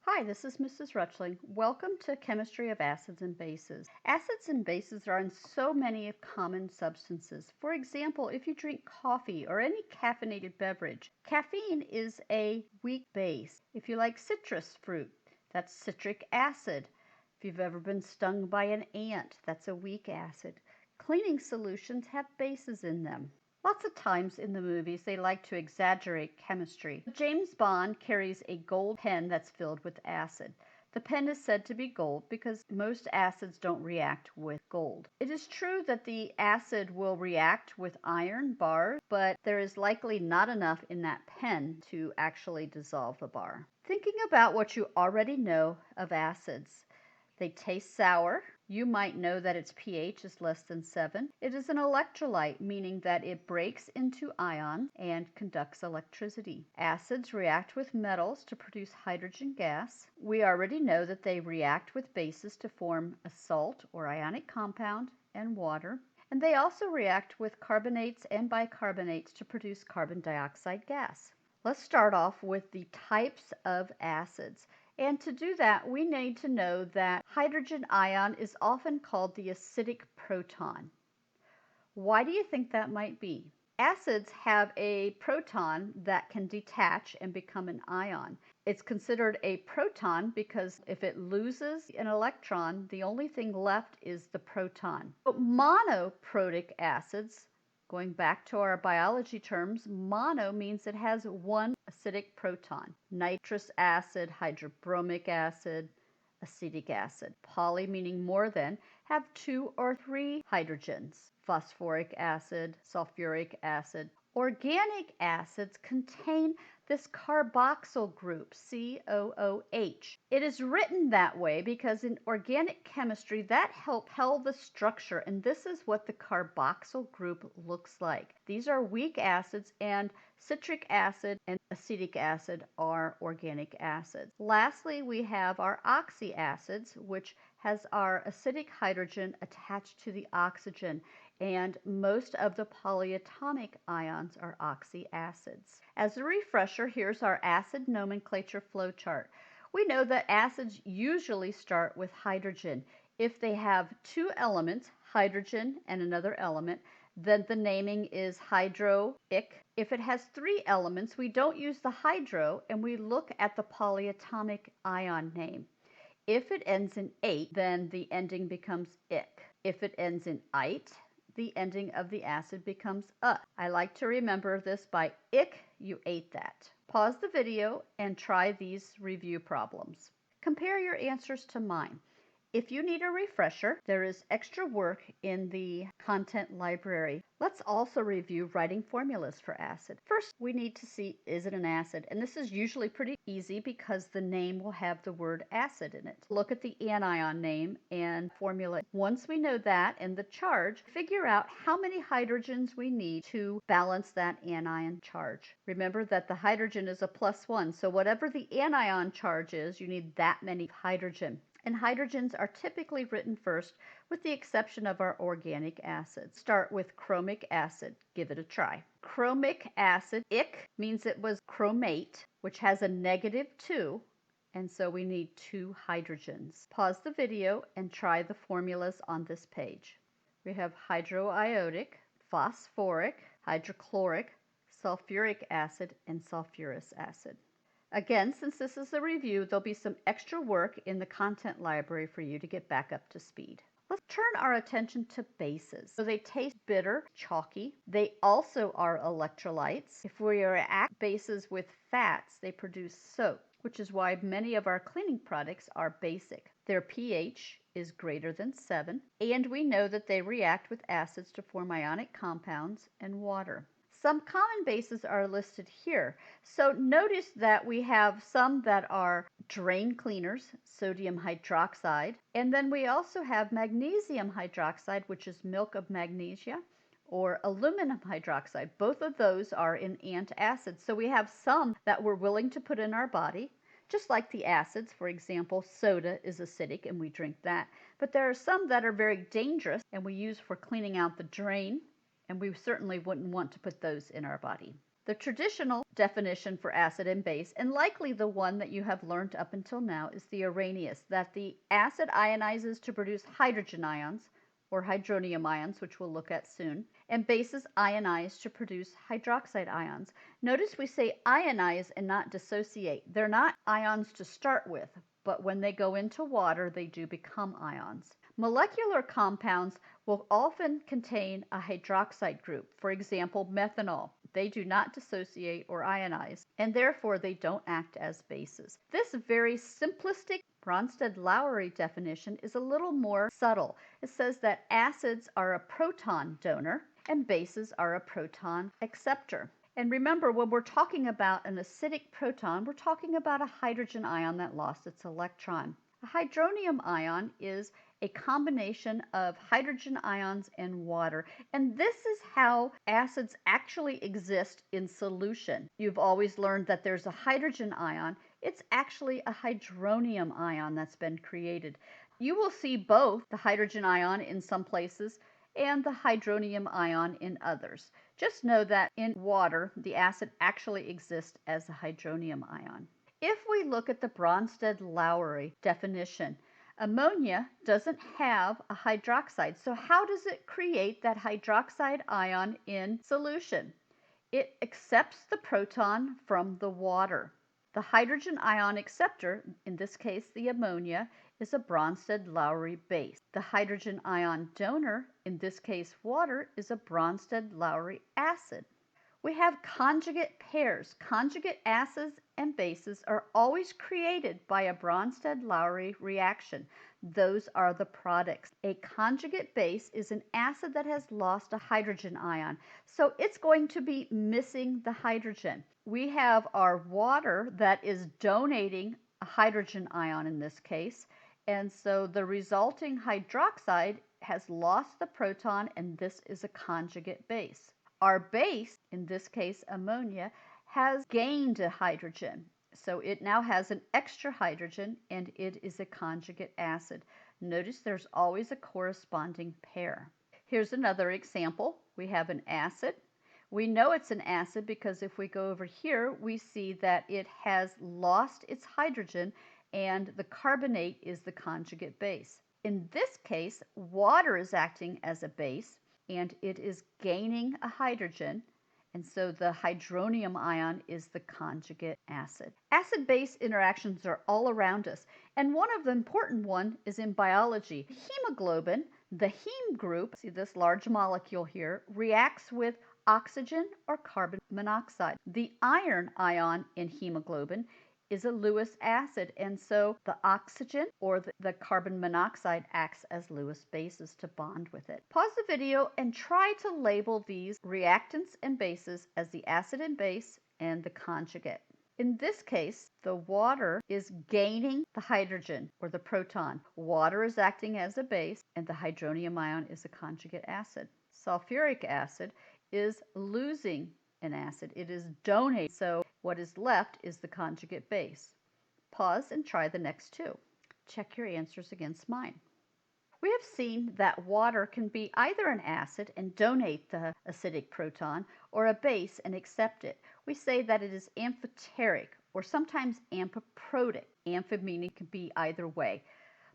Hi, this is Mrs. Rutchling. Welcome to Chemistry of Acids and Bases. Acids and bases are in so many common substances. For example, if you drink coffee or any caffeinated beverage, caffeine is a weak base. If you like citrus fruit, that's citric acid. If you've ever been stung by an ant, that's a weak acid. Cleaning solutions have bases in them. Lots of times in the movies, they like to exaggerate chemistry. James Bond carries a gold pen that's filled with acid. The pen is said to be gold because most acids don't react with gold. It is true that the acid will react with iron bars, but there is likely not enough in that pen to actually dissolve the bar. Thinking about what you already know of acids. They taste sour. You might know that its pH is less than 7. It is an electrolyte, meaning that it breaks into ions and conducts electricity. Acids react with metals to produce hydrogen gas. We already know that they react with bases to form a salt or ionic compound and water. And they also react with carbonates and bicarbonates to produce carbon dioxide gas. Let's start off with the types of acids. And to do that, we need to know that hydrogen ion is often called the acidic proton. Why do you think that might be? Acids have a proton that can detach and become an ion. It's considered a proton because if it loses an electron, the only thing left is the proton. But monoprotic acids, going back to our biology terms, mono means it has one acidic proton. Nitrous acid, hydrobromic acid, acetic acid. Poly, meaning more than, have 2 or 3 hydrogens. Phosphoric acid, sulfuric acid. Organic acids contain this carboxyl group, COOH. It is written that way because in organic chemistry that helps tell the structure, and this is what the carboxyl group looks like. These are weak acids, and citric acid and acetic acid are organic acids. Lastly, we have our oxyacids, which has our acidic hydrogen attached to the oxygen, and most of the polyatomic ions are oxyacids. As a refresher, here's our acid nomenclature flowchart. We know that acids usually start with hydrogen. If they have 2 elements, hydrogen and another element, then the naming is hydroic. If it has 3 elements, we don't use the hydro and we look at the polyatomic ion name. If it ends in ate, then the ending becomes ic. If it ends in ite, the ending of the acid becomes I like to remember this by ic, you ate that. Pause the video and try these review problems. Compare your answers to mine. If you need a refresher, there is extra work in the content library. Let's also review writing formulas for acid. First, we need to see, is it an acid? And this is usually pretty easy because the name will have the word acid in it. Look at the anion name and formula. Once we know that and the charge, figure out how many hydrogens we need to balance that anion charge. Remember that the hydrogen is a +1, so whatever the anion charge is, you need that many hydrogen. And hydrogens are typically written first, with the exception of our organic acids. Start with chromic acid. Give it a try. Chromic acid, ic, means it was chromate, which has a -2, and so we need 2 hydrogens. Pause the video and try the formulas on this page. We have hydroiodic, phosphoric, hydrochloric, sulfuric acid, and sulfurous acid. Again, since this is a review, there'll be some extra work in the content library for you to get back up to speed. Let's turn our attention to bases. So they taste bitter, chalky. They also are electrolytes. If we react bases with fats, they produce soap, which is why many of our cleaning products are basic. Their pH is greater than 7, and we know that they react with acids to form ionic compounds and water. Some common bases are listed here. So notice that we have some that are drain cleaners, sodium hydroxide, and then we also have magnesium hydroxide, which is milk of magnesia, or aluminum hydroxide. Both of those are in antacids. So we have some that we're willing to put in our body, just like the acids. For example, soda is acidic and we drink that. But there are some that are very dangerous and we use for cleaning out the drain, and we certainly wouldn't want to put those in our body. The traditional definition for acid and base, and likely the one that you have learned up until now, is the Arrhenius, that the acid ionizes to produce hydrogen ions, or hydronium ions, which we'll look at soon, and bases ionize to produce hydroxide ions. Notice we say ionize and not dissociate. They're not ions to start with, but when they go into water, they do become ions. Molecular compounds will often contain a hydroxide group. For example, methanol. They do not dissociate or ionize, and therefore they don't act as bases. This very simplistic Bronsted-Lowry definition is a little more subtle. It says that acids are a proton donor and bases are a proton acceptor. And remember, when we're talking about an acidic proton, we're talking about a hydrogen ion that lost its electron. A hydronium ion is a combination of hydrogen ions and water. And this is how acids actually exist in solution. You've always learned that there's a hydrogen ion. It's actually a hydronium ion that's been created. You will see both the hydrogen ion in some places and the hydronium ion in others. Just know that in water, the acid actually exists as a hydronium ion. If we look at the Bronsted-Lowry definition, ammonia doesn't have a hydroxide. So how does it create that hydroxide ion in solution? It accepts the proton from the water. The hydrogen ion acceptor, in this case the ammonia, is a Bronsted-Lowry base. The hydrogen ion donor, in this case water, is a Bronsted-Lowry acid. We have conjugate pairs. Conjugate acids and bases are always created by a Bronsted-Lowry reaction. Those are the products. A conjugate base is an acid that has lost a hydrogen ion, so it's going to be missing the hydrogen. We have our water that is donating a hydrogen ion in this case, and so the resulting hydroxide has lost the proton, and this is a conjugate base. Our base, in this case ammonia, has gained a hydrogen. So it now has an extra hydrogen and it is a conjugate acid. Notice there's always a corresponding pair. Here's another example. We have an acid. We know it's an acid because if we go over here, we see that it has lost its hydrogen and the carbonate is the conjugate base. In this case, water is acting as a base, and it is gaining a hydrogen, and so the hydronium ion is the conjugate acid. Acid-base interactions are all around us, and one of the important ones is in biology. Hemoglobin, the heme group, see this large molecule here, reacts with oxygen or carbon monoxide. The iron ion in hemoglobin is a Lewis acid, and so the oxygen or the carbon monoxide acts as Lewis bases to bond with it. Pause the video and try to label these reactants and bases as the acid and base and the conjugate. In this case, the water is gaining the hydrogen or the proton. Water is acting as a base, and the hydronium ion is a conjugate acid. Sulfuric acid is losing an acid. It is donating. So what is left is the conjugate base. Pause and try the next two. Check your answers against mine. We have seen that water can be either an acid and donate the acidic proton or a base and accept it. We say that it is amphoteric or sometimes amphiprotic. Amphi meaning can be either way.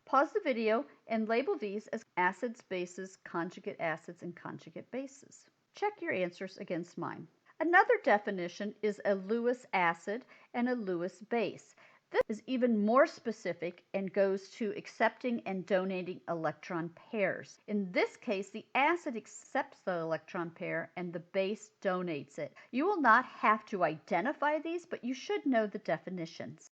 Pause the video and label these as acids, bases, conjugate acids, and conjugate bases. Check your answers against mine. Another definition is a Lewis acid and a Lewis base. This is even more specific and goes to accepting and donating electron pairs. In this case, the acid accepts the electron pair and the base donates it. You will not have to identify these, but you should know the definitions.